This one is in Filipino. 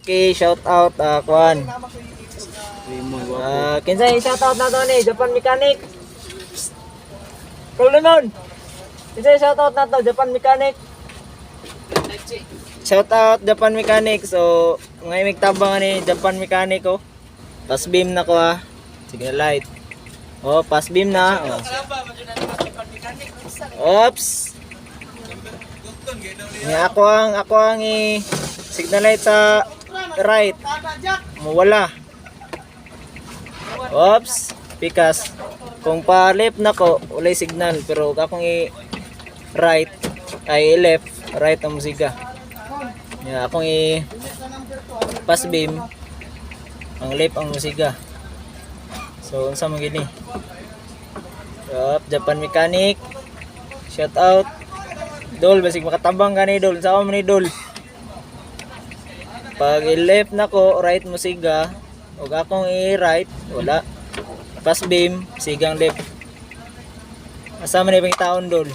Okay, shout out kuan. Kinsay shout out na to ni Japan Mechanic. Kulunod. Kinsay shout out na to Japan Mechanic. Shout out Japan Mechanic. So, ngayon tabang ni Japan Mechanic oh. Pass beam na ko ah. Sige light. Oh, pass beam na. Oh. Oops. Ni ako ang signal light sa right. Mawala. Oops, pikas. Kung pa left na ko, wala signal pero akong right ay left, right ang musika. Ya, akong pass beam ang left ang musika. So, unsa man gini? Japan Mechanic. Shout out. Dol, basig makatabang ka ni Dol. Saan mo ni Dol? Pag i-left na ko, right mo siga. Huwag akong i-right, wala. Pass beam, sigang left. Asa man ibang taon Dol?